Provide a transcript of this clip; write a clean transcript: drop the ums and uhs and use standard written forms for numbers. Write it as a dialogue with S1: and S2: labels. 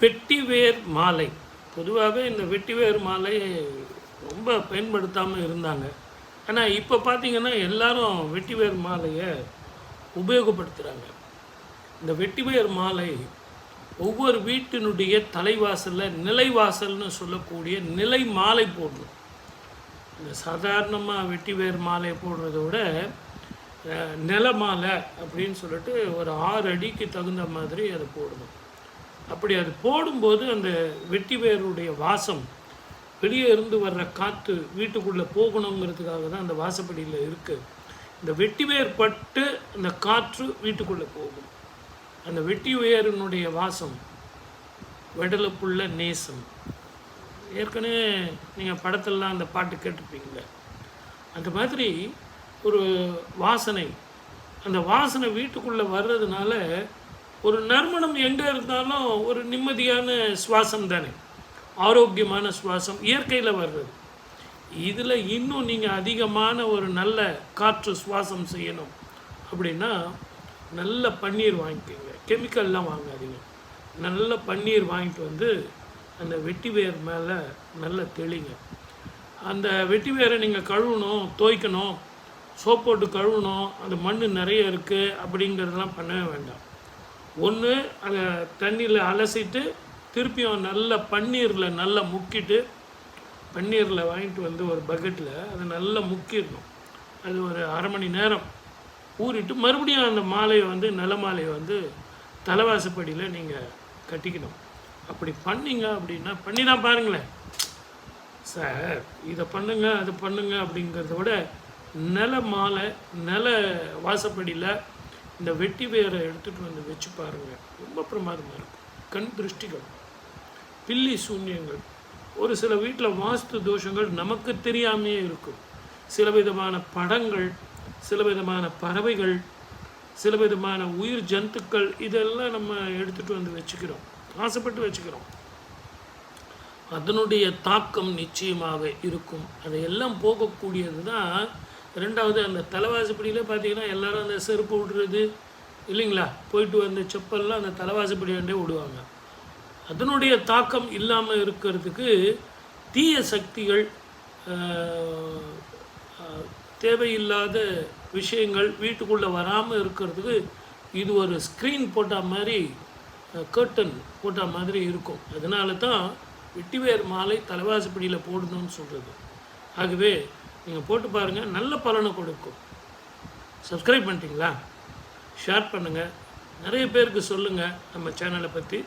S1: வெட்டிவேர் மாலை. பொதுவாகவே இந்த வெட்டிவேர் மாலை ரொம்ப பயன்படுத்தாமல் இருந்தாங்க. ஆனால் இப்போ பார்த்தீங்கன்னா எல்லாரும் வெட்டிவேர் மாலையை உபயோகப்படுத்துகிறாங்க. இந்த வெட்டிவேர் மாலை ஒவ்வொரு வீட்டினுடைய தலைவாசலில் நிலைவாசல்னு சொல்லக்கூடிய நிலை மாலை போடணும். இந்த சாதாரணமாக வெட்டிவேர் மாலை போடுறத விட நில மாலை அப்படின்னு சொல்லிட்டு ஒரு 6 அடிக்கு தகுந்த மாதிரி அதை போடணும். அப்படி அது போடும்போது அந்த வெட்டிவேருடைய வாசம் வெளியே இருந்து வர்ற காற்று வீட்டுக்குள்ளே போகணுங்கிறதுக்காக தான் அந்த வாசப்படியில் இருக்குது. இந்த வெட்டிவேர் பட்டு அந்த காற்று வீட்டுக்குள்ளே போகும். அந்த வெட்டிவேரினுடைய வாசம் வெடலுப்புள்ள நேசம். ஏற்கனவே நீங்கள் படத்திலலாம் அந்த பாட்டு கேட்டிருப்பீங்க. அந்த மாதிரி ஒரு வாசனை, அந்த வாசனை வீட்டுக்குள்ளே வர்றதுனால ஒரு நறுமணம் எங்கே இருந்தாலும் ஒரு நிம்மதியான சுவாசம் தானே, ஆரோக்கியமான சுவாசம் இயற்கையில் வர்றது. இதில் இன்னும் நீங்கள் அதிகமான ஒரு நல்ல காற்று சுவாசம் செய்யணும் அப்படின்னா நல்ல பன்னீர் வாங்கிக்கோங்க. கெமிக்கல்லாம் வாங்காதீங்க. நல்ல பன்னீர் வாங்கிட்டு வந்து அந்த வெட்டிவேர் மேலே நல்லா தெளிங்க. அந்த வெட்டிவேரை நீங்கள் கழுவணும், துவைக்கணும், சோப் போட்டு கழுவணும், அந்த மண் நிறைய இருக்குது அப்படிங்கிறதெல்லாம் பண்ணவே வேண்டாம். ஒன்று அதை தண்ணியில் அலசிட்டு திருப்பியும் நல்ல பன்னீரில் நல்லா முக்கிட்டு, பன்னீரில் வாங்கிட்டு வந்து ஒரு பக்கெட்டில் அதை நல்லா முக்கிடணும். அது ஒரு அரை மணி நேரம் ஊறிட்டு மறுபடியும் அந்த மாலையை வந்து நில மாலையை வந்து தலைவாசப்படியில் நீங்கள் கட்டிக்கணும். அப்படி பண்ணிங்க அப்படின்னா பண்ணி தான் பாருங்களேன். சார் இதை பண்ணுங்க அது பண்ணுங்க அப்படிங்கிறத விட நில மாலை நில வாசப்படியில் இந்த வெட்டி வேரை எடுத்துகிட்டு வந்து வச்சு பாருங்கள். ரொம்ப பிரமாதமாக இருக்கும். கண் திருஷ்டிகள், பில்லி சூன்யங்கள், ஒரு சில வீட்டில் வாஸ்து தோஷங்கள் நமக்கு தெரியாமையே இருக்கும். சில விதமான படங்கள், சில விதமான பறவைகள், சில விதமான உயிர் ஜந்துக்கள், இதெல்லாம் நம்ம எடுத்துகிட்டு வந்து வச்சுக்கிறோம், ஆசைப்பட்டு வச்சுக்கிறோம். அதனுடைய தாக்கம் நிச்சயமாக இருக்கும். அதையெல்லாம் போகக்கூடியது தான். ரெண்டாவது, அந்த தலைவாசப்படியில் பார்த்தீங்கன்னா எல்லோரும் அந்த செருப்பு விடுறது இல்லைங்களா, போயிட்டு வந்த செப்பல்லாம் அந்த தலைவாசப்படியாண்டே விடுவாங்க. அதனுடைய தாக்கம் இல்லாமல் இருக்கிறதுக்கு தீய சக்திகள், தேவையில்லாத விஷயங்கள் வீட்டுக்குள்ளே வராமல் இருக்கிறதுக்கு இது ஒரு ஸ்க்ரீன் போட்ட மாதிரி, கர்டன் போட்ட மாதிரி இருக்கும். அதனால தான் வெட்டிவேர் மாலை தலைவாசப்படியில் போடணும்னு சொல்கிறது. ஆகவே நீங்கள் போட்டு பாருங்கள், நல்ல பலனை கொடுக்கும். சப்ஸ்கிரைப் பண்ணிட்டீங்களா? ஷேர் பண்ணுங்கள், நிறைய பேருக்கு சொல்லுங்கள் நம்ம சேனலை பற்றி.